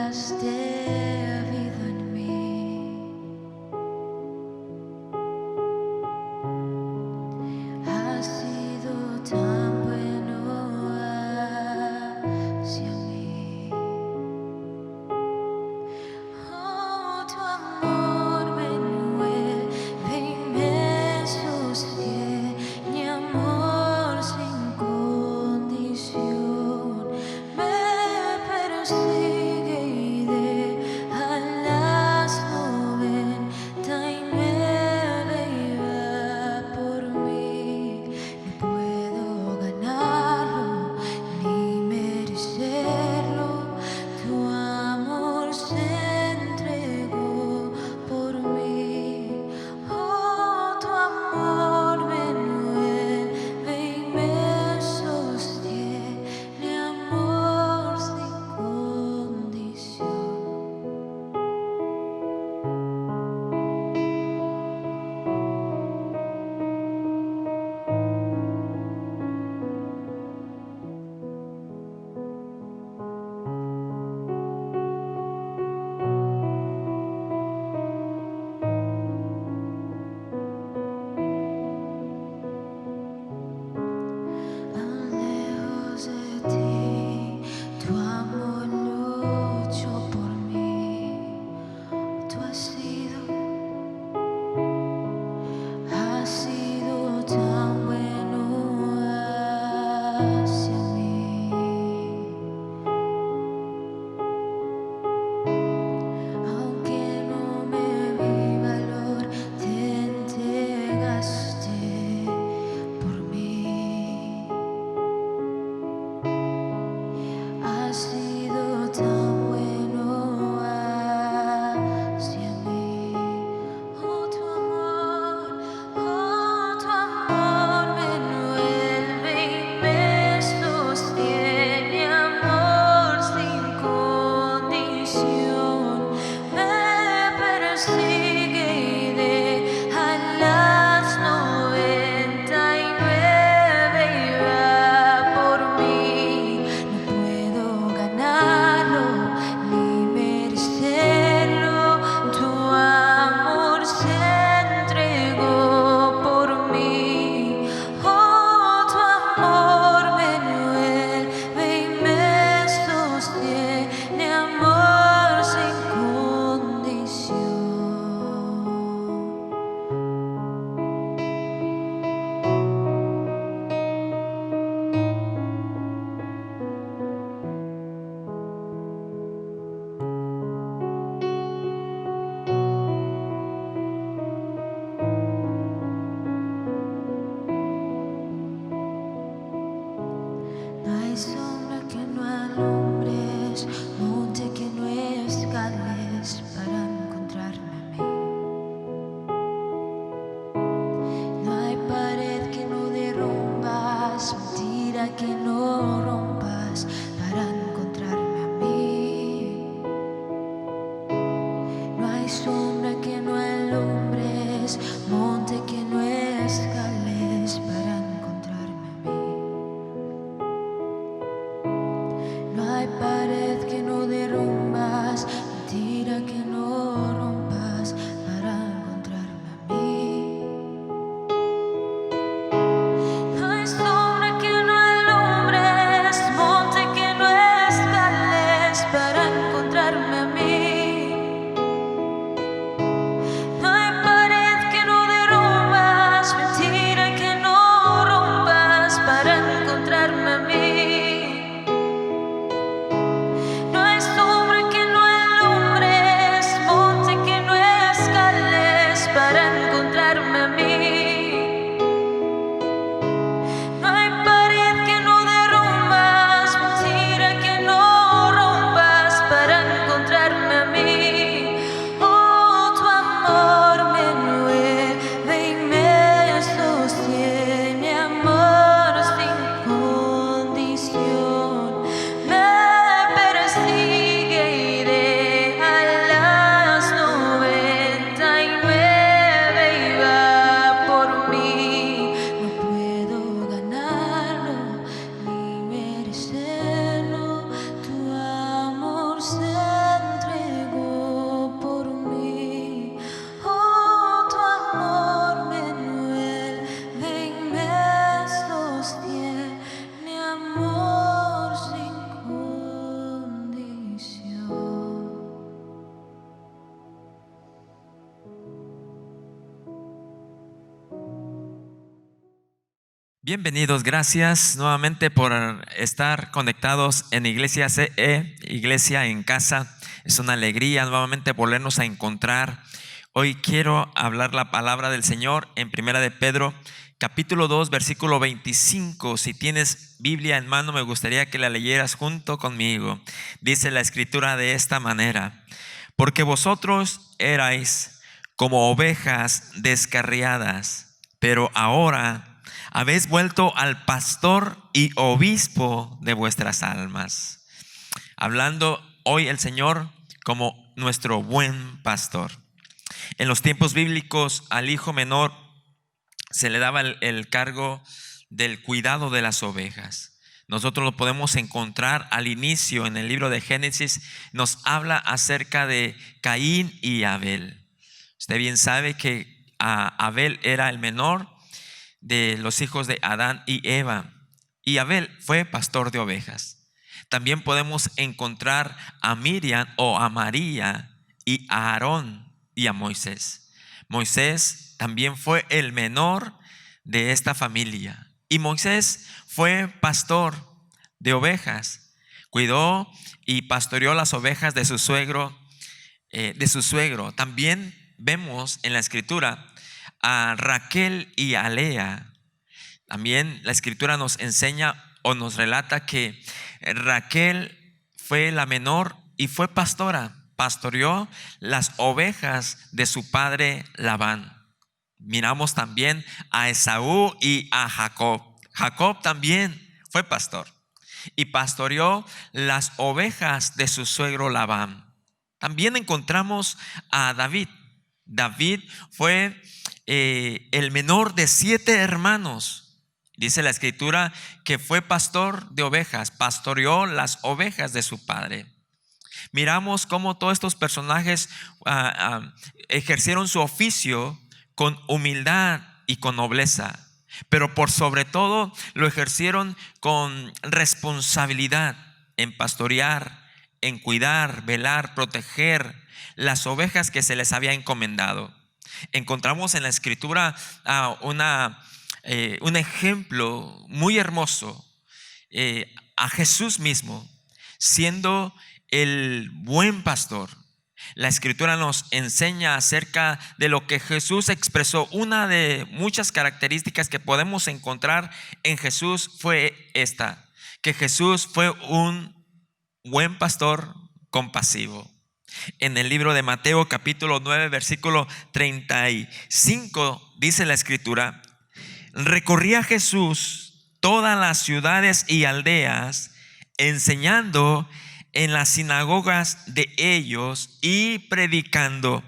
cambiaste vida en mí. Has sido tan bueno hacia mí. Oh, tu amor me envuelve y me sostiene, amor sin condición. Me persigue y deja las 99 y va por mí. No puedo ganarlo ni merecerlo. Tu amor se entregó por mí. Oh, tu amor me envuelve y me sostiene, amor sin condición. Lejos de ti, tu amor luchó por mí. Tú has sido tan bueno hacia mí. Aunque no me vi valor, te entregaste por mí. Has sido tan bueno hacia mí. Oh, tu amor me envuelve y me sostiene, amor sin condición. Me persigue y deja las 99 y va por mí. No puedo ganarlo ni merecerlo. Tu amor se entregó por mí. Oh, tu amor me envuelve y me sostiene, amor sin condición. No hay sombra que no alumbres, monte que no escales para encontrarme a mí. No hay pared que no derrumbas, mentira que no rompas para encontrarme a mí. No hay sombra que no alumbres, monte que no escales para encontrarme a mí. No hay pared que no derrumbas, mentira que no rompas para encontrarme a mí. No hay sombra que no alumbres, monte que no escales para encontrarme a mí. Bienvenidos, gracias nuevamente por estar conectados en Iglesia CE, Iglesia en Casa. Es una alegría nuevamente volvernos a encontrar. Hoy quiero hablar la palabra del Señor en Primera de Pedro, capítulo 2, versículo 25. Si tienes Biblia en mano, me gustaría que la leyeras junto conmigo. Dice la Escritura de esta manera: porque vosotros erais como ovejas descarriadas, pero ahora habéis vuelto al pastor y obispo de vuestras almas. Hablando hoy el Señor como nuestro buen pastor. En los tiempos bíblicos al hijo menor se le daba el cargo del cuidado de las ovejas. Nosotros lo podemos encontrar al inicio en el libro de Génesis. Nos habla acerca de Caín y Abel. Usted bien sabe que Abel era el menor de los hijos de Adán y Eva, y Abel fue pastor de ovejas. También podemos encontrar a Miriam o a María y a Aarón y a Moisés. Moisés también fue el menor de esta familia, y Moisés fue pastor de ovejas. Cuidó y pastoreó las ovejas de su suegro. También vemos en la Escritura a Raquel y a Lea. También la Escritura nos enseña o nos relata que Raquel fue la menor y fue pastora, pastoreó las ovejas de su padre Labán. Miramos también a Esaú y a Jacob. Jacob también fue pastor y pastoreó las ovejas de su suegro Labán. También encontramos a David. David fue el menor de 7 hermanos. Dice la Escritura que fue pastor de ovejas, pastoreó las ovejas de su padre. Miramos cómo todos estos personajes ejercieron su oficio con humildad y con nobleza, pero por sobre todo lo ejercieron con responsabilidad en pastorear, en cuidar, velar, proteger las ovejas que se les había encomendado. Encontramos en la Escritura un ejemplo muy hermoso, a Jesús mismo siendo el buen pastor. La Escritura nos enseña acerca de lo que Jesús expresó. Una de muchas características que podemos encontrar en Jesús fue esta: que Jesús fue un buen pastor compasivo. En el libro de Mateo capítulo 9 versículo 35 dice la Escritura: recorría Jesús todas las ciudades y aldeas, enseñando en las sinagogas de ellos y predicando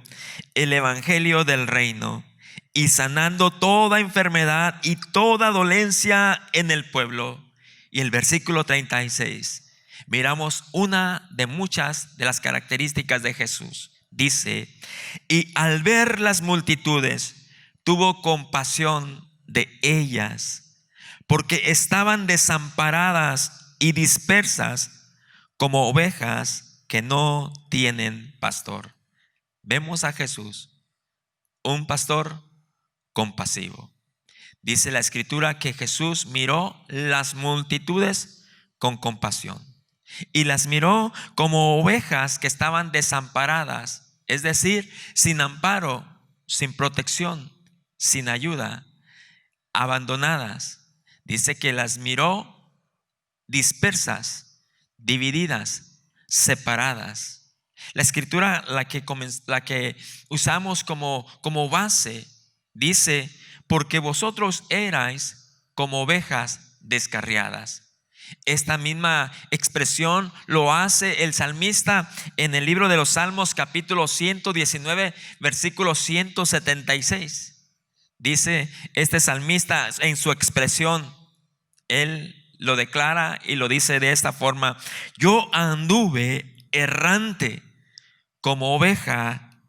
el evangelio del reino y sanando toda enfermedad y toda dolencia en el pueblo. Y el versículo 36, miramos una de muchas de las características de Jesús. Dice: y al ver las multitudes, tuvo compasión de ellas, porque estaban desamparadas y dispersas como ovejas que no tienen pastor. Vemos a Jesús, un pastor compasivo. Dice la Escritura que Jesús miró las multitudes con compasión y las miró como ovejas que estaban desamparadas, es decir, sin amparo, sin protección, sin ayuda, abandonadas. Dice que las miró dispersas, divididas, separadas. La Escritura, la que usamos como base, dice: porque vosotros erais como ovejas descarriadas. Esta misma expresión lo hace el salmista en el libro de los Salmos capítulo 119 versículo 176. Dice este salmista en su expresión, él lo declara y lo dice de esta forma: yo anduve errante como oveja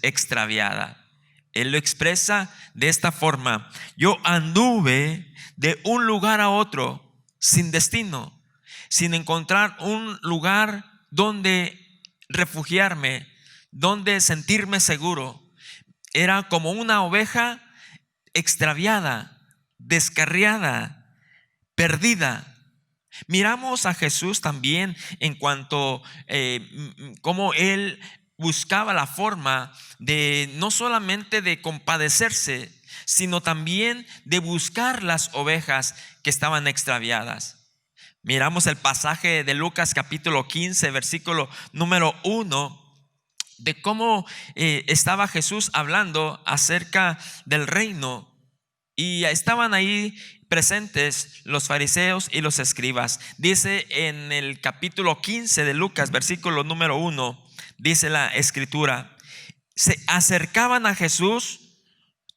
extraviada. Él lo expresa de esta forma: yo anduve de un lugar a otro sin destino, sin encontrar un lugar donde refugiarme, donde sentirme seguro. Era como una oveja extraviada, descarriada, perdida. Miramos a Jesús también en cuanto cómo Él buscaba la forma de no solamente de compadecerse, sino también de buscar las ovejas que estaban extraviadas. Miramos el pasaje de Lucas capítulo 15, versículo número 1, de cómo estaba Jesús hablando acerca del reino. Y estaban ahí presentes los fariseos y los escribas. Dice en el capítulo 15 de Lucas, versículo número 1, dice la escritura: se acercaban a Jesús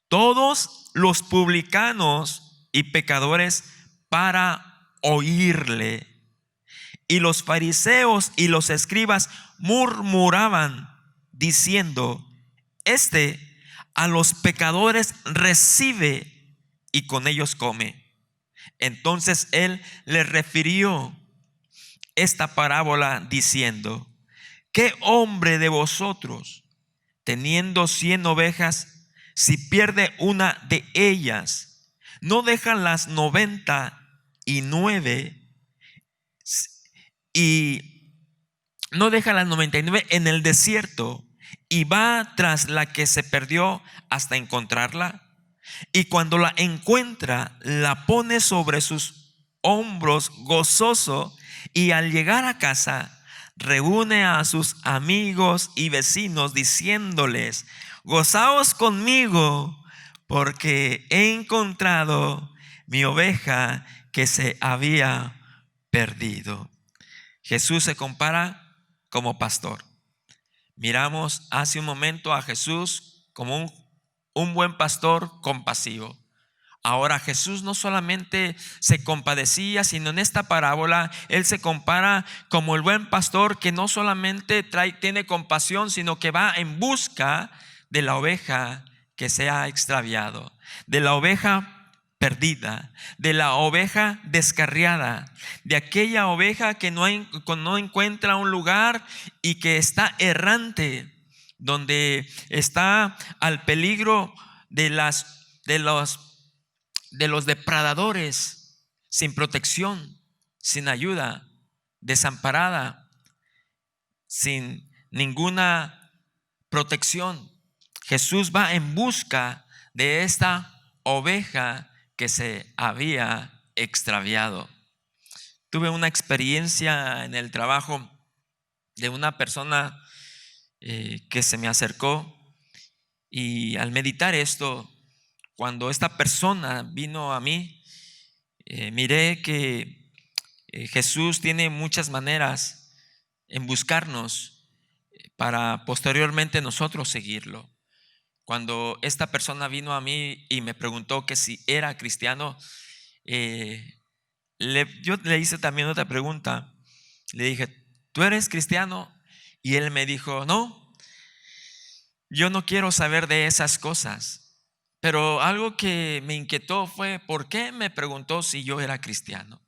todos los publicanos y pecadores para oírle. Y los fariseos y los escribas murmuraban diciendo: este a los pecadores recibe y con ellos come. Entonces él les refirió esta parábola diciendo: ¿qué hombre de vosotros, teniendo 100 ovejas, si pierde una de ellas, no deja las 99 en el desierto y va tras la que se perdió hasta encontrarla? Y cuando la encuentra, la pone sobre sus hombros gozoso, y al llegar a casa reúne a sus amigos y vecinos diciéndoles: gozaos conmigo, porque he encontrado mi oveja que se había perdido. Jesús se compara como pastor. Miramos hace un momento a Jesús como un buen pastor compasivo. Ahora Jesús no solamente se compadecía, sino en esta parábola Él se compara como el buen pastor que no solamente tiene compasión, sino que va en busca de la oveja que se ha extraviado, de la oveja perdida, de la oveja descarriada, de aquella oveja que no encuentra un lugar y que está errante, donde está al peligro de los depredadores, sin protección, sin ayuda, desamparada, sin ninguna protección. Jesús va en busca de esta oveja que se había extraviado. Tuve una experiencia en el trabajo de una persona que se me acercó, y al meditar esto, cuando esta persona vino a mí, miré que Jesús tiene muchas maneras en buscarnos para posteriormente nosotros seguirlo. Cuando esta persona vino a mí y me preguntó que si era cristiano, yo le hice también otra pregunta. Le dije: ¿tú eres cristiano? Y él me dijo: no, yo no quiero saber de esas cosas. Pero algo que me inquietó fue: ¿por qué me preguntó si yo era cristiano?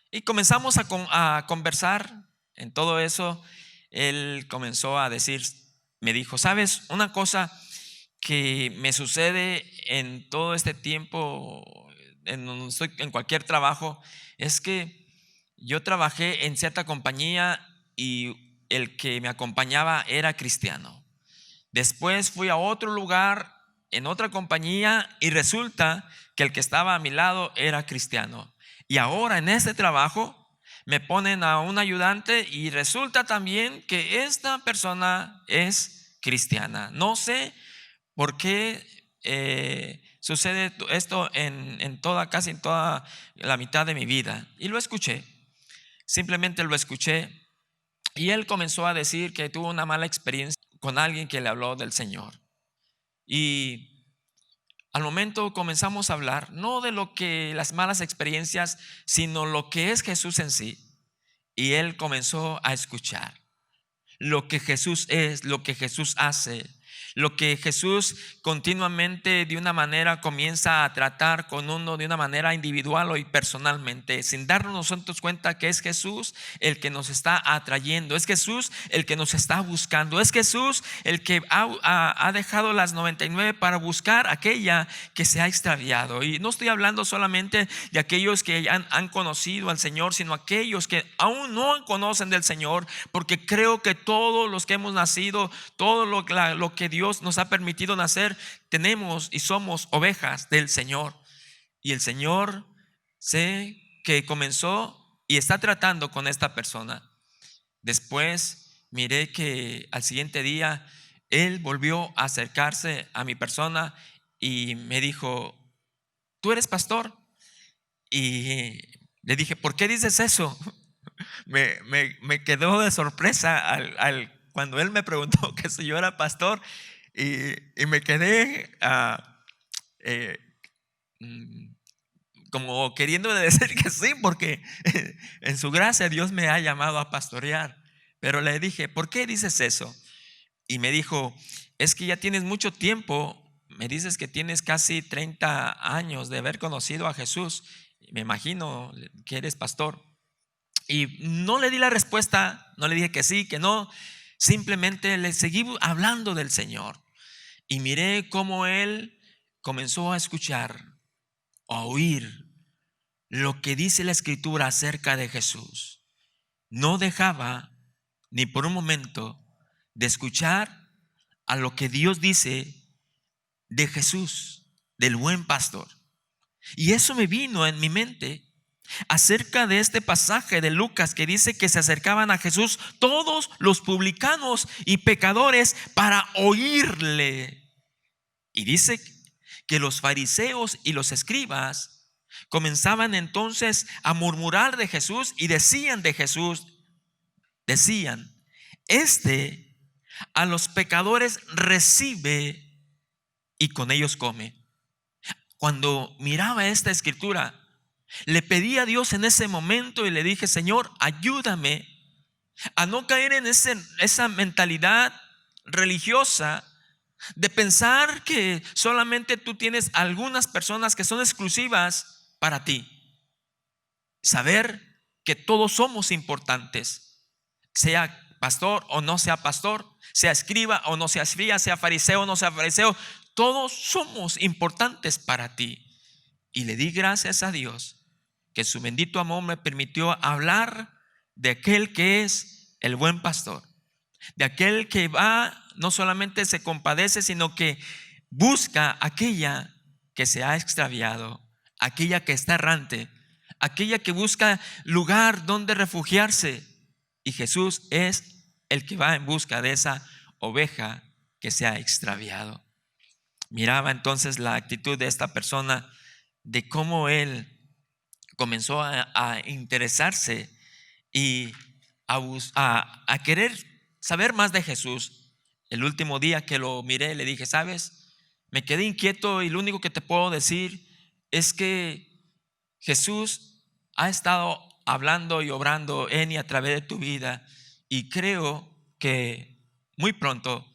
Y comenzamos a conversar en todo eso. Él comenzó a decir, me dijo: ¿sabes una cosa que me sucede en todo este tiempo en cualquier trabajo? Es que yo trabajé en cierta compañía y el que me acompañaba era cristiano. Después fui a otro lugar en otra compañía y resulta que el que estaba a mi lado era cristiano. Y ahora en este trabajo me ponen a un ayudante y resulta también que esta persona es cristiana. No sé por qué sucede esto casi en toda la mitad de mi vida. Y lo escuché, simplemente lo escuché. Y él comenzó a decir que tuvo una mala experiencia con alguien que le habló del Señor. Y al momento comenzamos a hablar, no de lo que las malas experiencias, sino lo que es Jesús en sí. Y él comenzó a escuchar lo que Jesús es, lo que Jesús hace, Lo que Jesús continuamente de una manera comienza a tratar con uno de una manera individual o y personalmente, sin darnos nosotros cuenta que es Jesús el que nos está atrayendo, es Jesús el que nos está buscando, es Jesús el que ha dejado las 99 para buscar aquella que se ha extraviado. Y no estoy hablando solamente de aquellos que han conocido al Señor, sino aquellos que aún no conocen del Señor, porque creo que todos los que hemos nacido, todo lo que Dios nos ha permitido nacer, tenemos y somos ovejas del Señor. Y el Señor sé que comenzó y está tratando con esta persona. Después miré que al siguiente día Él volvió a acercarse a mi persona y me dijo: ¿tú eres pastor? Y le dije: ¿por qué dices eso? Me quedó de sorpresa cuando él me preguntó que si yo era pastor, y me quedé eh, mm, como queriendo decir que sí, porque en su gracia Dios me ha llamado a pastorear. Pero le dije: ¿por qué dices eso? Y me dijo: es que ya tienes mucho tiempo, me dices que tienes casi 30 años de haber conocido a Jesús, me imagino que eres pastor. Y no le di la respuesta, no le dije que sí, que no, simplemente le seguí hablando del Señor. Y miré cómo él comenzó a escuchar, a oír lo que dice la Escritura acerca de Jesús. No dejaba ni por un momento de escuchar a lo que Dios dice de Jesús, del buen pastor. Y eso me vino en mi mente acerca de este pasaje de Lucas que dice que se acercaban a Jesús todos los publicanos y pecadores para oírle. Y dice que los fariseos y los escribas comenzaban entonces a murmurar de Jesús y decían de Jesús, decían: este a los pecadores recibe y con ellos come. Cuando miraba esta escritura, le pedí a Dios en ese momento y le dije: Señor, ayúdame a no caer en esa mentalidad religiosa de pensar que solamente tú tienes algunas personas que son exclusivas para ti. Saber que todos somos importantes, sea pastor o no sea pastor, sea escriba o no sea escriba, sea fariseo o no sea fariseo, todos somos importantes para ti. Y le di gracias a Dios que su bendito amor me permitió hablar de aquel que es el buen pastor, de aquel que no solamente se compadece, sino que busca aquella que se ha extraviado, aquella que está errante, aquella que busca lugar donde refugiarse. Y Jesús es el que va en busca de esa oveja que se ha extraviado. Miraba entonces la actitud de esta persona, de cómo él comenzó a interesarse y a querer saber más de Jesús. El último día que lo miré, le dije: ¿sabes? Me quedé inquieto y lo único que te puedo decir es que Jesús ha estado hablando y obrando en y a través de tu vida, y creo que muy pronto,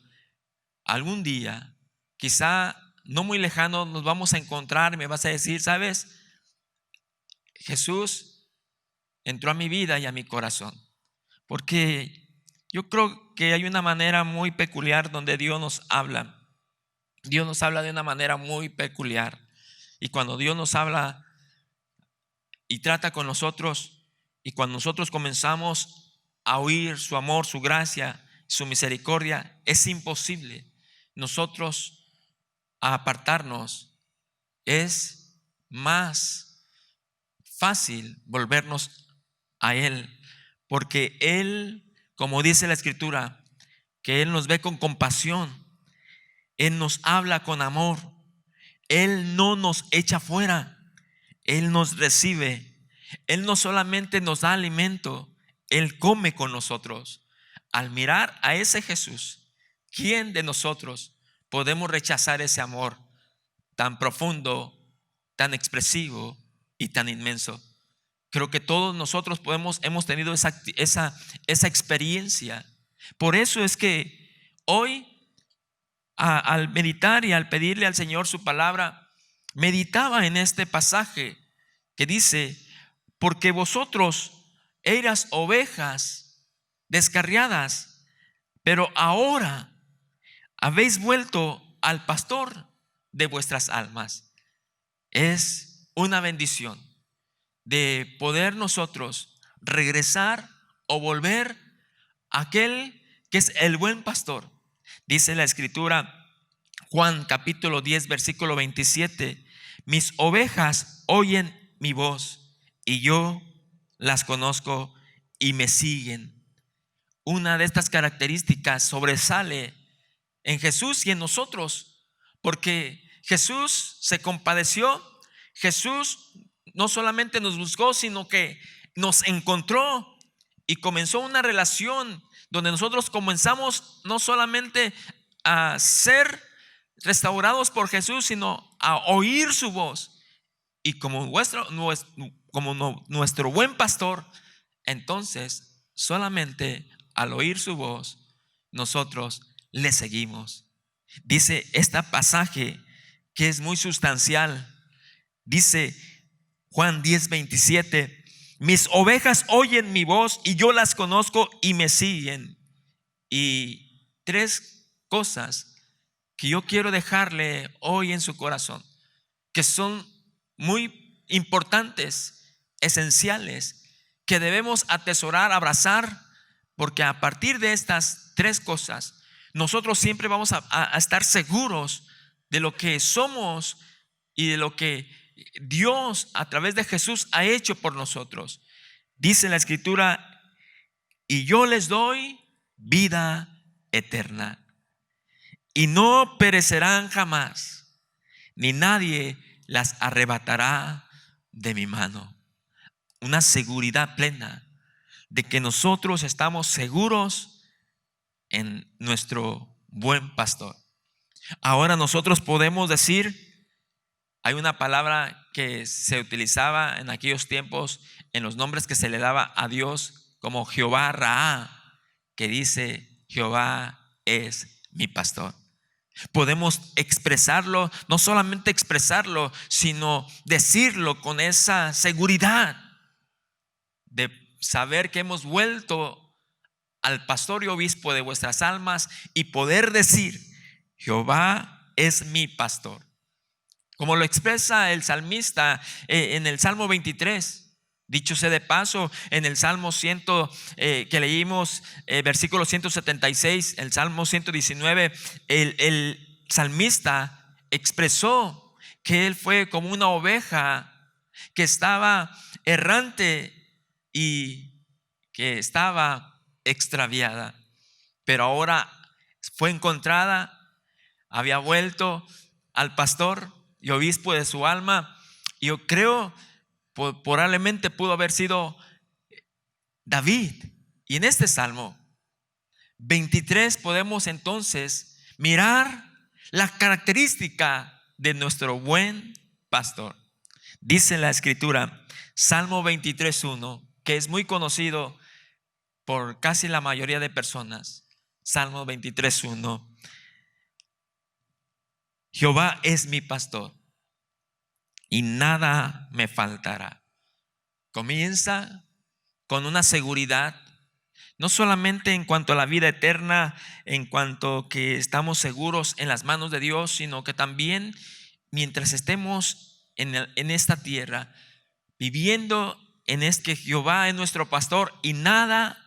algún día, quizá no muy lejano, nos vamos a encontrar y me vas a decir: ¿sabes? Jesús entró a mi vida y a mi corazón. Porque yo creo que hay una manera muy peculiar donde Dios nos habla. Dios nos habla de una manera muy peculiar. Y cuando Dios nos habla y trata con nosotros, y cuando nosotros comenzamos a oír su amor, su gracia, su misericordia, es imposible nosotros apartarnos. Es más fácil volvernos a Él, porque Él, como dice la Escritura, que Él nos ve con compasión, Él nos habla con amor, Él no nos echa fuera, Él nos recibe, Él no solamente nos da alimento, Él come con nosotros. Al mirar a ese Jesús, ¿quién de nosotros podemos rechazar ese amor tan profundo, tan expresivo y tan inmenso? Creo que todos nosotros hemos tenido esa experiencia. Por eso es que hoy al meditar y al pedirle al Señor su palabra, meditaba en este pasaje que dice: porque vosotros eras ovejas descarriadas, pero ahora habéis vuelto al pastor de vuestras almas. Es una bendición de poder nosotros regresar o volver a aquel que es el buen pastor. Dice la escritura, Juan capítulo 10 versículo 27: mis ovejas oyen mi voz y yo las conozco y me siguen. Una de estas características sobresale en Jesús y en nosotros, porque Jesús se compadeció. Jesús no solamente nos buscó, sino que nos encontró y comenzó una relación donde nosotros comenzamos no solamente a ser restaurados por Jesús, sino a oír su voz. Y como nuestro buen pastor, entonces solamente al oír su voz nosotros le seguimos. Dice este pasaje que es muy sustancial. Dice Juan 10:27: mis ovejas oyen mi voz y yo las conozco y me siguen. Y tres cosas que yo quiero dejarle hoy en su corazón, que son muy importantes, esenciales, que debemos atesorar, abrazar, porque a partir de estas tres cosas nosotros siempre vamos a estar seguros de lo que somos y de lo que Dios a través de Jesús ha hecho por nosotros. Dice la escritura: y yo les doy vida eterna y no perecerán jamás, ni nadie las arrebatará de mi mano. Una seguridad plena de que nosotros estamos seguros en nuestro buen pastor. Ahora nosotros podemos decir, hay una palabra que se utilizaba en aquellos tiempos en los nombres que se le daba a Dios, como Jehová Raá, que dice: Jehová es mi pastor. Podemos expresarlo, no solamente expresarlo, sino decirlo con esa seguridad de saber que hemos vuelto al pastor y obispo de vuestras almas y poder decir: Jehová es mi pastor. Como lo expresa el salmista en el Salmo 23. Dicho sea de paso, en el Salmo 100 que leímos, versículo 176, el Salmo 119, el salmista expresó que él fue como una oveja que estaba errante y que estaba extraviada, pero ahora fue encontrada, había vuelto al pastor y obispo de su alma. Yo creo probablemente pudo haber sido David. Y en este Salmo 23 podemos entonces mirar la característica de nuestro buen pastor. Dice la escritura, Salmo 23:1, que es muy conocido por casi la mayoría de personas. Salmo 23:1: Jehová es mi pastor y nada me faltará. Comienza con una seguridad, no solamente en cuanto a la vida eterna, en cuanto que estamos seguros en las manos de Dios, sino que también mientras estemos en esta tierra, viviendo en que Jehová es nuestro pastor y nada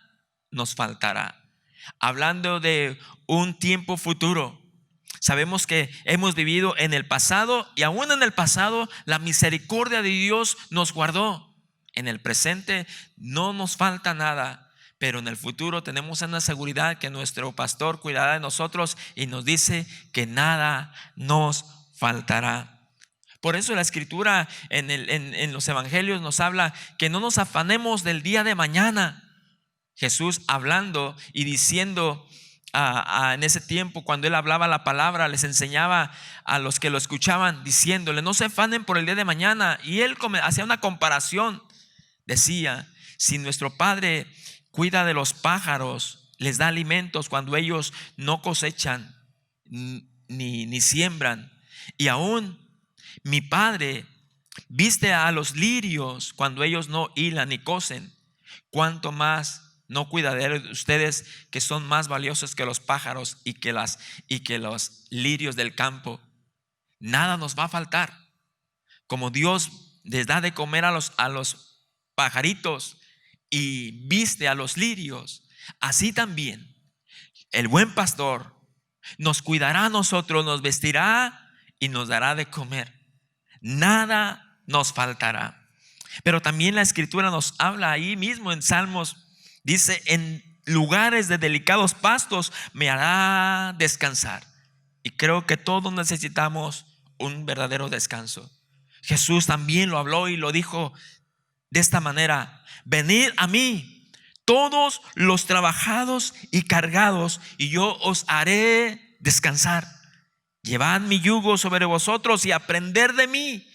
nos faltará. Hablando de un tiempo futuro, sabemos que hemos vivido en el pasado y aún en el pasado la misericordia de Dios nos guardó. En el presente no nos falta nada, pero en el futuro tenemos una seguridad que nuestro pastor cuidará de nosotros y nos dice que nada nos faltará. Por eso la escritura en los evangelios nos habla que no nos afanemos del día de mañana. Jesús hablando y diciendo en ese tiempo, cuando él hablaba la palabra, les enseñaba a los que lo escuchaban, diciéndole: no se afanen por el día de mañana. Y él hacía una comparación. Decía: si nuestro Padre cuida de los pájaros, les da alimentos cuando ellos no cosechan ni siembran, y aún mi Padre viste a los lirios cuando ellos no hilan ni cosen, cuánto más no cuidaré de ustedes, que son más valiosos que los pájaros y que los lirios del campo. Nada nos va a faltar. Como Dios les da de comer a los pajaritos y viste a los lirios, así también el buen pastor nos cuidará a nosotros, nos vestirá y nos dará de comer. Nada nos faltará. Pero también la Escritura nos habla ahí mismo en Salmos. Dice: en lugares de delicados pastos me hará descansar. Y creo que todos necesitamos un verdadero descanso. Jesús también lo habló y lo dijo de esta manera: venid a mí, todos los trabajados y cargados, y yo os haré descansar. Llevad mi yugo sobre vosotros y aprended de mí,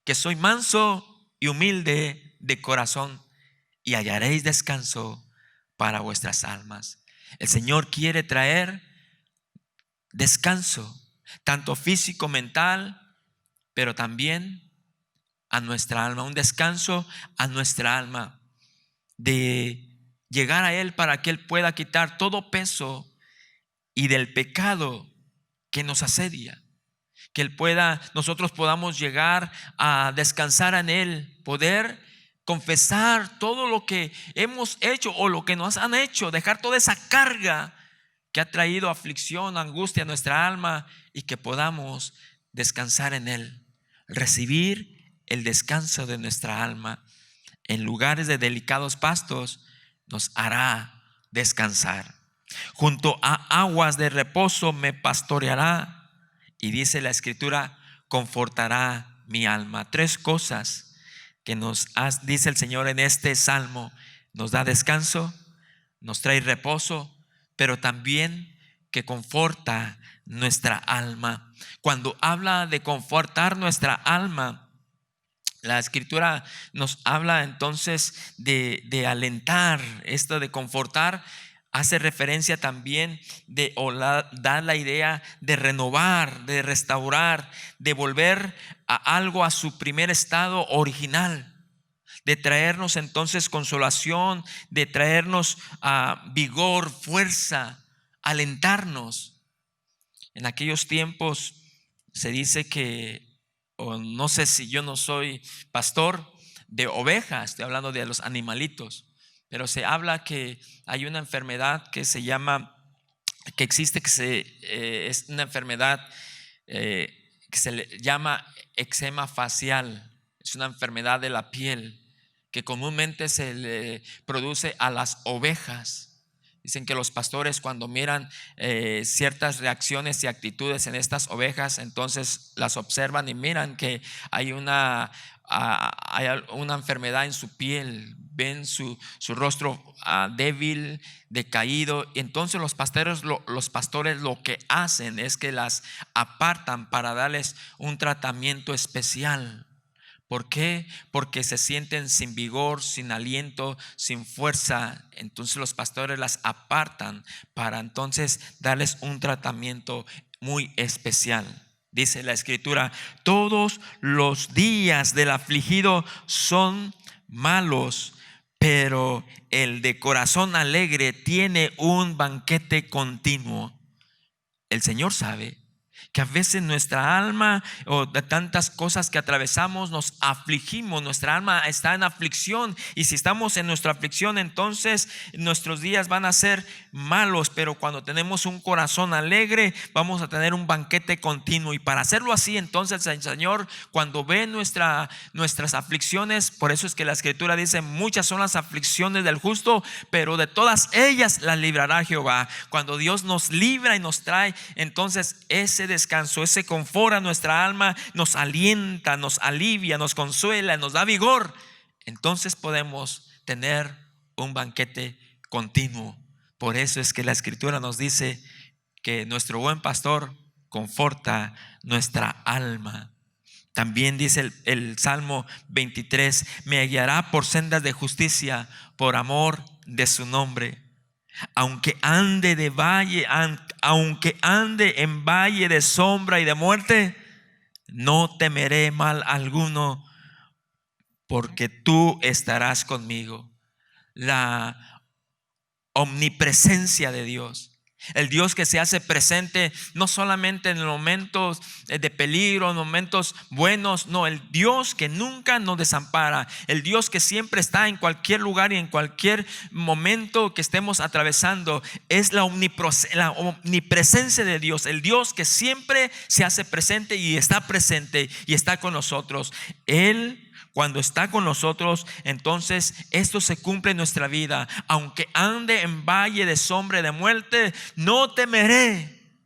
que soy manso y humilde de corazón, y hallaréis descanso para vuestras almas. El Señor quiere traer descanso, tanto físico, mental, pero también a nuestra alma, un descanso a nuestra alma, de llegar a Él para que Él pueda quitar todo peso y del pecado que nos asedia, que nosotros podamos llegar a descansar en Él, poder confesar todo lo que hemos hecho o lo que nos han hecho, dejar toda esa carga que ha traído aflicción, angustia a nuestra alma, y que podamos descansar en Él, recibir el descanso de nuestra alma. En lugares de delicados pastos nos hará descansar. Junto a aguas de reposo me pastoreará. Y dice la Escritura: confortará mi alma. Tres cosas que dice el Señor en este salmo: nos da descanso, nos trae reposo, pero también que conforta nuestra alma. Cuando habla de confortar nuestra alma, la Escritura nos habla entonces de alentar. Esto de confortar hace referencia también da la idea de renovar, de restaurar, de volver a algo a su primer estado original, de traernos entonces consolación, de traernos vigor, fuerza, alentarnos. En aquellos tiempos se dice que, o no sé, si yo no soy pastor de ovejas, estoy hablando de los animalitos, pero se habla que hay una enfermedad que se llama, que existe, es una enfermedad que se le llama eczema facial. Es una enfermedad de la piel que comúnmente se le produce a las ovejas. Dicen que los pastores, cuando miran ciertas reacciones y actitudes en estas ovejas, entonces las observan y miran que hay una enfermedad en su piel, ven su rostro débil, decaído, y entonces los pastores lo que hacen es que las apartan para darles un tratamiento especial. ¿Por qué? Porque se sienten sin vigor, sin aliento, sin fuerza. Entonces los pastores las apartan para entonces darles un tratamiento muy especial. Dice la Escritura: todos los días del afligido son malos, pero el de corazón alegre tiene un banquete continuo. El Señor sabe que a veces nuestra alma, o de tantas cosas que atravesamos, nos afligimos. Nuestra alma está en aflicción, y si estamos en nuestra aflicción, entonces nuestros días van a ser malos. Pero cuando tenemos un corazón alegre, vamos a tener un banquete continuo. Y para hacerlo así, entonces el Señor, cuando ve nuestras aflicciones, por eso es que la Escritura dice: muchas son las aflicciones del justo, pero de todas ellas las librará Jehová. Cuando Dios nos libra y nos trae entonces ese descanso, ese confort a nuestra alma, nos alienta, nos alivia, nos consuela, nos da vigor, entonces podemos tener un banquete continuo. Por eso es que la Escritura nos dice que nuestro buen pastor conforta nuestra alma. También dice el Salmo 23: me guiará por sendas de justicia por amor de su nombre. Aunque ande aunque ande en valle de sombra y de muerte, no temeré mal alguno, porque tú estarás conmigo. La omnipresencia de Dios. El Dios que se hace presente no solamente en momentos de peligro, en momentos buenos, no, el Dios que nunca nos desampara, el Dios que siempre está en cualquier lugar y en cualquier momento que estemos atravesando, es la omnipresencia de Dios, el Dios que siempre se hace presente y está con nosotros. Él, cuando está con nosotros, entonces esto se cumple en nuestra vida. Aunque ande en valle de sombra y de muerte, no temeré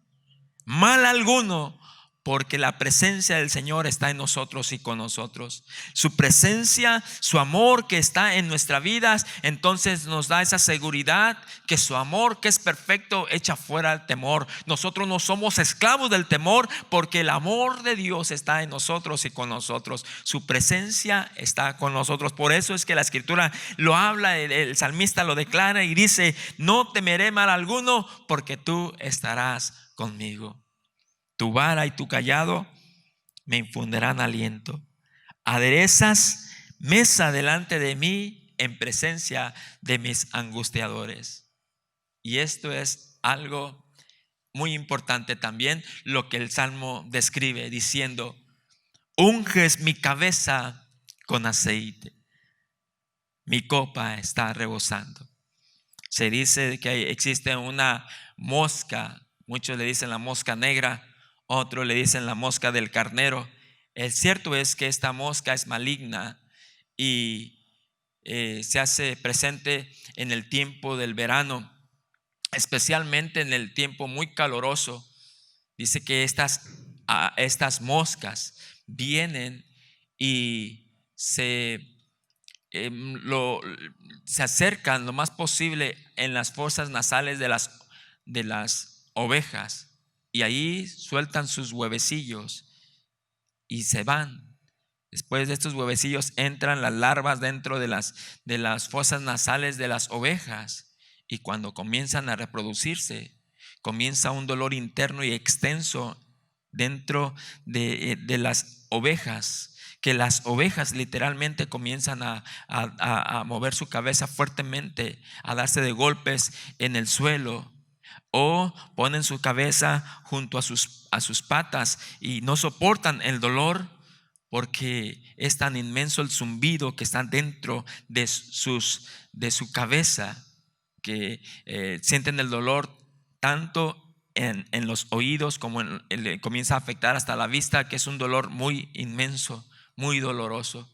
mal alguno, porque la presencia del Señor está en nosotros y con nosotros. Su presencia, su amor que está en nuestras vidas, entonces nos da esa seguridad que su amor, que es perfecto, echa fuera el temor. Nosotros no somos esclavos del temor, porque el amor de Dios está en nosotros y con nosotros. Su presencia está con nosotros. Por eso es que la Escritura lo habla, el salmista lo declara y dice: no temeré mal alguno, porque tú estarás conmigo. Tu vara y tu cayado me infundirán aliento. Aderezas mesa delante de mí en presencia de mis angustiadores. Y esto es algo muy importante también, lo que el Salmo describe, diciendo: unges mi cabeza con aceite, mi copa está rebosando. Se dice que existe una mosca, muchos le dicen la mosca negra, otros le dicen la mosca del carnero. El cierto es que esta mosca es maligna y se hace presente en el tiempo del verano, especialmente en el tiempo muy caluroso. Dice que estas moscas vienen y se acercan lo más posible en las fosas nasales de las ovejas, y ahí sueltan sus huevecillos y se van. Después de estos huevecillos entran las larvas dentro de las fosas nasales de las ovejas, y cuando comienzan a reproducirse, comienza un dolor interno y extenso dentro de las ovejas, que las ovejas literalmente comienzan a mover su cabeza fuertemente, a darse de golpes en el suelo, o ponen su cabeza junto a sus patas y no soportan el dolor, porque es tan inmenso el zumbido que está dentro de su cabeza, que sienten el dolor tanto en los oídos como comienza a afectar hasta la vista, que es un dolor muy inmenso, muy doloroso.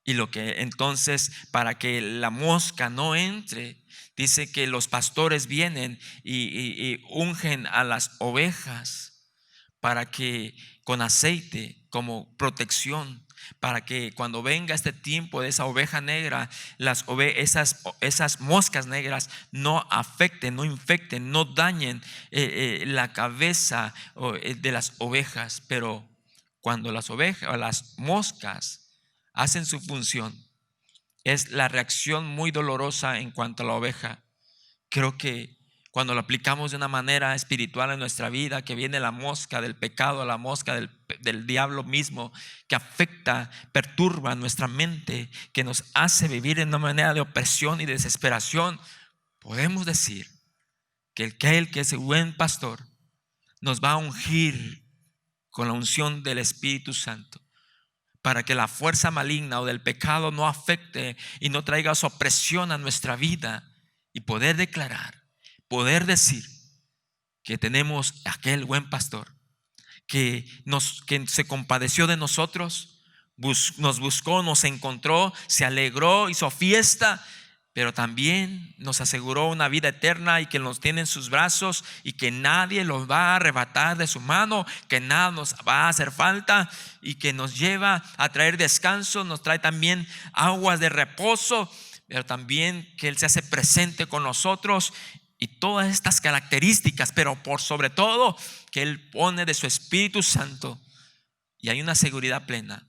Y lo que entonces, para que la mosca no entre, dice que los pastores vienen y ungen a las ovejas para que con aceite como protección, para que cuando venga este tiempo de esa oveja negra, esas moscas negras no afecten, no infecten, no dañen la cabeza de las ovejas. Pero cuando las ovejas o las moscas hacen su función, es la reacción muy dolorosa en cuanto a la oveja. Creo que cuando lo aplicamos de una manera espiritual en nuestra vida, que viene la mosca del pecado, la mosca del diablo mismo, que afecta, perturba nuestra mente, que nos hace vivir en una manera de opresión y desesperación, podemos decir que aquel que es el buen pastor nos va a ungir con la unción del Espíritu Santo, para que la fuerza maligna o del pecado no afecte y no traiga su opresión a nuestra vida, y poder declarar, poder decir que tenemos aquel buen pastor que se compadeció de nosotros, nos buscó, nos encontró, se alegró, hizo fiesta, pero también nos aseguró una vida eterna, y que nos tiene en sus brazos, y que nadie los va a arrebatar de su mano, que nada nos va a hacer falta, y que nos lleva a traer descanso, nos trae también aguas de reposo, pero también que Él se hace presente con nosotros, y todas estas características, pero por sobre todo que Él pone de su Espíritu Santo, y hay una seguridad plena.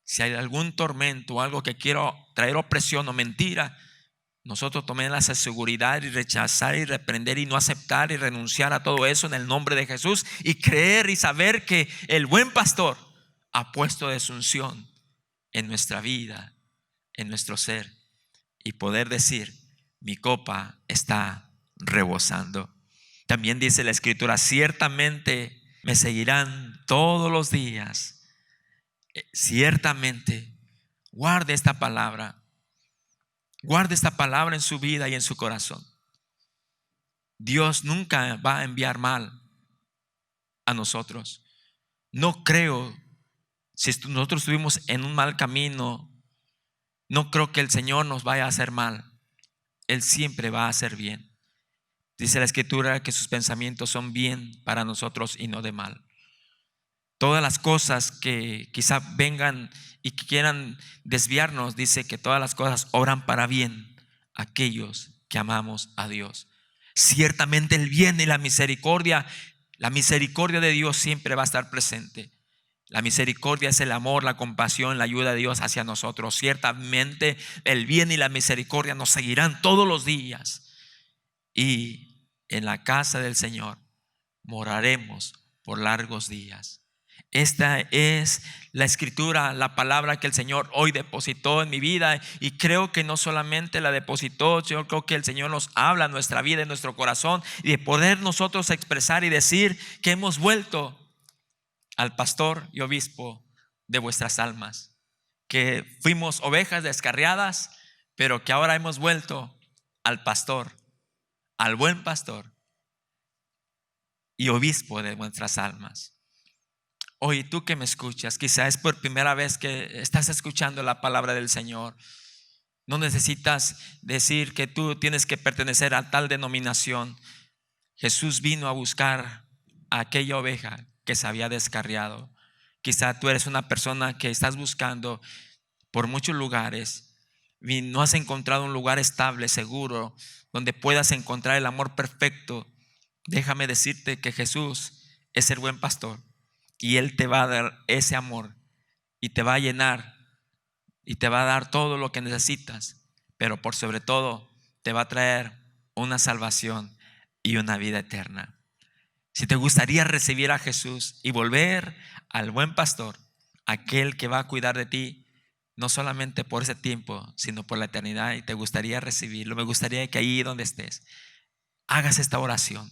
Si hay algún tormento o algo que quiero traer opresión o mentira, nosotros tomemos la seguridad y rechazar y reprender y no aceptar y renunciar a todo eso en el nombre de Jesús, y creer y saber que el buen pastor ha puesto de su unción en nuestra vida, en nuestro ser, y poder decir: mi copa está rebosando. También dice la Escritura: ciertamente me seguirán todos los días. Ciertamente, guarde esta palabra. Guarde esta palabra en su vida y en su corazón. Dios nunca va a enviar mal a nosotros. No creo, si nosotros estuvimos en un mal camino, no creo que el Señor nos vaya a hacer mal. Él siempre va a hacer bien. Dice la Escritura que sus pensamientos son bien para nosotros y no de mal. Todas las cosas que quizá vengan y que quieran desviarnos, dice que todas las cosas obran para bien a aquellos que amamos a Dios. Ciertamente el bien y la misericordia de Dios siempre va a estar presente. La misericordia es el amor, la compasión, la ayuda de Dios hacia nosotros. Ciertamente el bien y la misericordia nos seguirán todos los días, y en la casa del Señor moraremos por largos días. Esta es la Escritura, la palabra que el Señor hoy depositó en mi vida, y creo que no solamente la depositó, yo creo que el Señor nos habla en nuestra vida, en nuestro corazón, y de poder nosotros expresar y decir que hemos vuelto al pastor y obispo de vuestras almas, que fuimos ovejas descarriadas, pero que ahora hemos vuelto al pastor, al buen pastor y obispo de nuestras almas. Hoy tú que me escuchas, quizás es por primera vez que estás escuchando la palabra del Señor. No necesitas decir que tú tienes que pertenecer a tal denominación. Jesús vino a buscar a aquella oveja que se había descarriado. Quizá tú eres una persona que estás buscando por muchos lugares y no has encontrado un lugar estable, seguro, donde puedas encontrar el amor perfecto. Déjame decirte que Jesús es el buen pastor, y Él te va a dar ese amor y te va a llenar y te va a dar todo lo que necesitas, pero por sobre todo te va a traer una salvación y una vida eterna. Si te gustaría recibir a Jesús y volver al buen pastor, aquel que va a cuidar de ti, no solamente por ese tiempo, sino por la eternidad, y te gustaría recibirlo, me gustaría que ahí donde estés hagas esta oración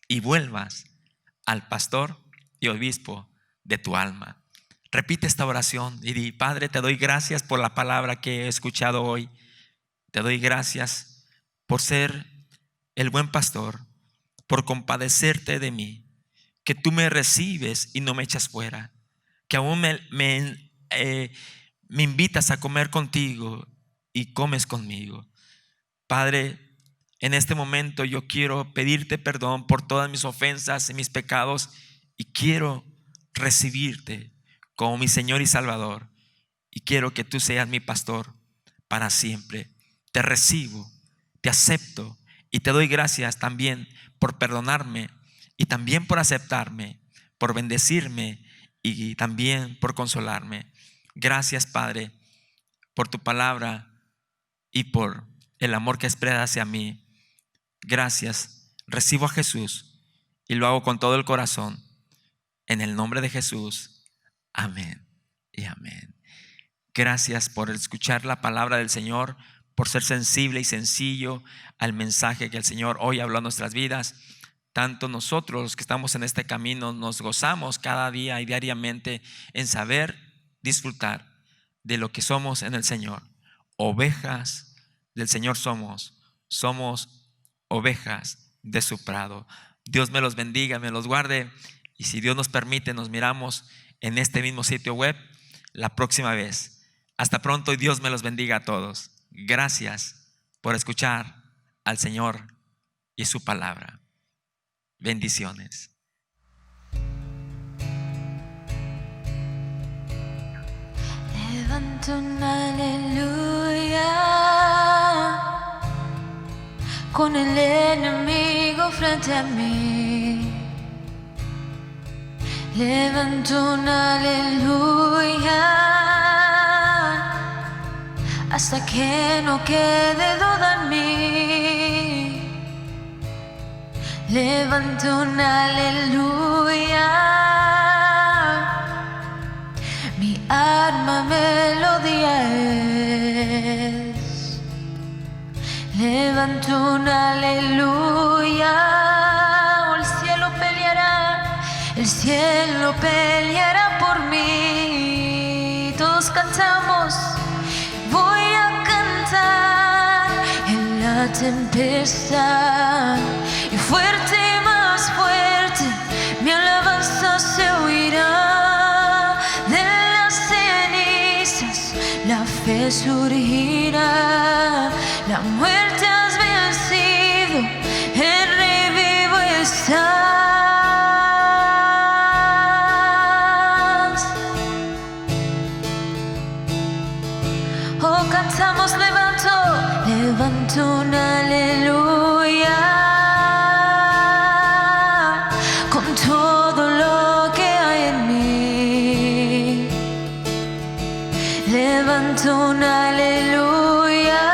y vuelvas al pastor y obispo de tu alma. Repite esta oración y di: Padre, te doy gracias por la palabra que he escuchado hoy. Te doy gracias por ser el buen pastor, por compadecerte de mí, que tú me recibes y no me echas fuera, que aún me invitas a comer contigo y comes conmigo. Padre, en este momento yo quiero pedirte perdón por todas mis ofensas y mis pecados, y quiero recibirte como mi Señor y Salvador, y quiero que tú seas mi pastor para siempre. Te recibo, te acepto, y te doy gracias también por perdonarme, y también por aceptarme, por bendecirme, y también por consolarme. Gracias, Padre, por tu palabra y por el amor que expresas hacia mí. Gracias. Recibo a Jesús y lo hago con todo el corazón. En el nombre de Jesús, amén y amén. Gracias por escuchar la palabra del Señor, por ser sensible y sencillo al mensaje que el Señor hoy habló a nuestras vidas. Tanto nosotros, los que estamos en este camino, nos gozamos cada día y diariamente en saber disfrutar de lo que somos en el Señor. Ovejas del Señor somos ovejas de su prado. Dios me los bendiga, me los guarde. Y si Dios nos permite, nos miramos en este mismo sitio web la próxima vez. Hasta pronto y Dios me los bendiga a todos. Gracias por escuchar al Señor y su palabra. Bendiciones. Levanto un aleluya con el enemigo frente a mí. Levanto un aleluya hasta que no quede duda en mí. Levanto un aleluya, mi alma melodía es. Levanto un aleluya, oh, el cielo peleará por mí. Todos cantamos, voy a cantar en la tempestad, y fuerte y más fuerte mi alabanza se oirá. De las cenizas la fe surgirá, la muerte has vencido, el Rey vivo está. Oh, cantamos, levanto un aleluya, con todo lo que hay en mí. Levanto un aleluya,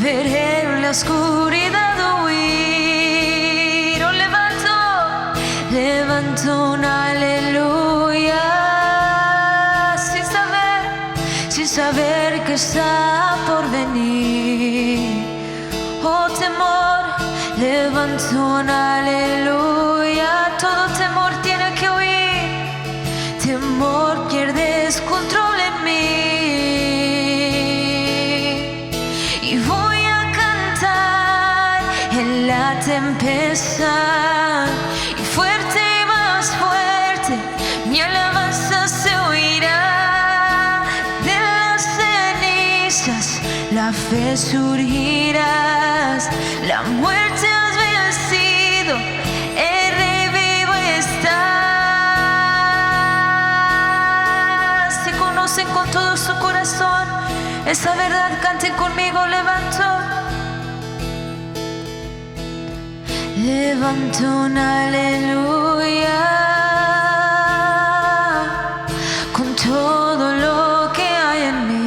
veré en la oscuridad huir. Oh, levanto un aleluya, sin saber que está por venir. Oh, temor, levanto un aleluya, todo temor tiene que huir. Temor, pierdes control en mí, y voy a cantar en la tempestad, y fuerte y más fuerte mi alabanza se oirá. La fe surgirás, la muerte has vencido, el Rey vivo está. Si conocen con todo su corazón esa verdad, canten conmigo, levanto un aleluya, con todo lo que hay en mí.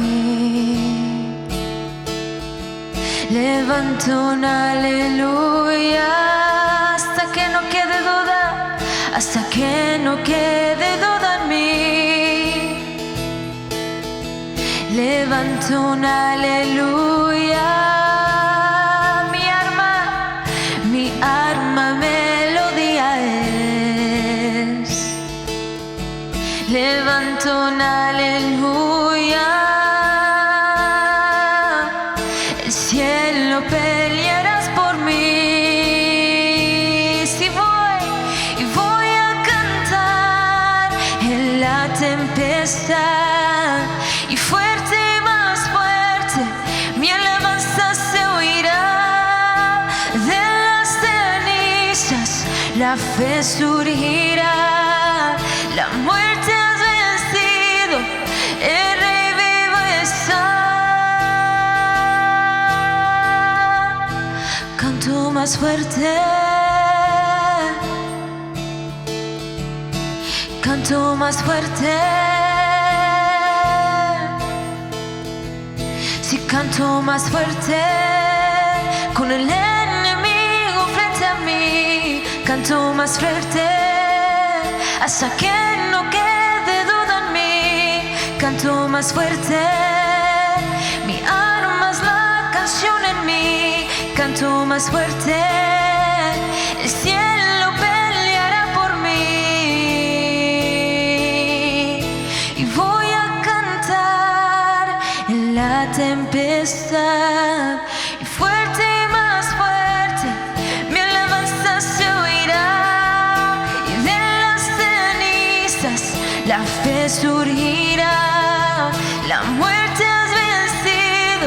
Levanto un aleluya, hasta que no quede duda, hasta que no quede duda en mí. Levanto un aleluya, mi arma melodía es. Levanto un aleluya, el cielo pelearás por mí. Si voy a cantar en la tempestad, y fuerte y más fuerte mi alabanza se oirá. De las cenizas la fe surgirá, la muerte has vencido, el Rey vivo está. Canto más fuerte, canto más fuerte. Si canto más fuerte con el enemigo frente a mí, canto más fuerte hasta que no quede duda en mí. Canto más fuerte, mi arma es la canción en mí. Canto más fuerte, el cielo peleará por mí, y voy a cantar en la tempestad, y fuerte y más fuerte mi alabanza se oirá. Y de las cenizas la fe surgirá, la muerte has vencido,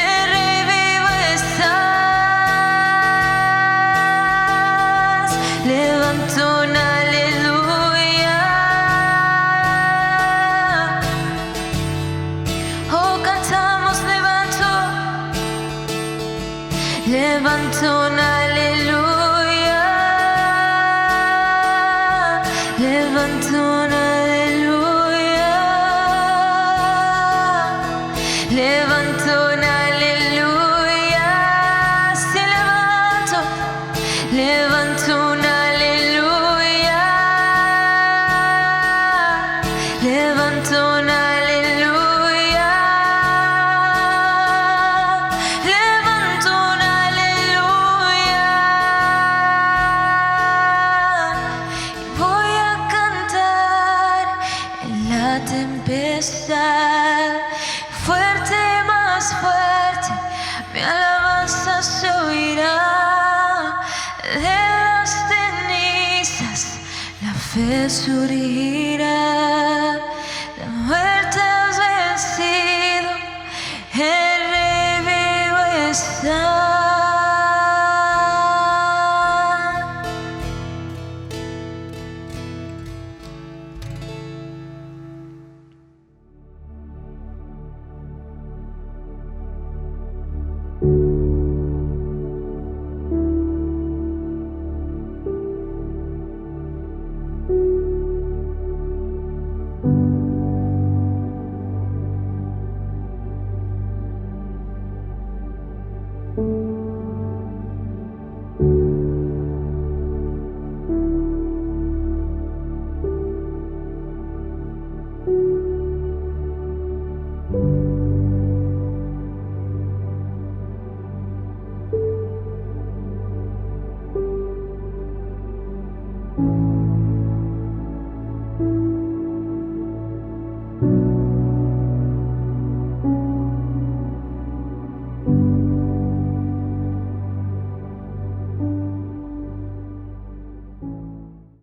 el Rey vivo estás. Levanto un aleluya, oh, cantamos, levanto un aleluya, levanto un aleluya. levanto un aleluya, levanto un aleluya, levanto un aleluya, y voy a cantar en la tempestad, fuerte, más fuerte, mi alabanza se oirá. De las cenizas la fe surgirá, la muerte has vencido, el Rey vivo está.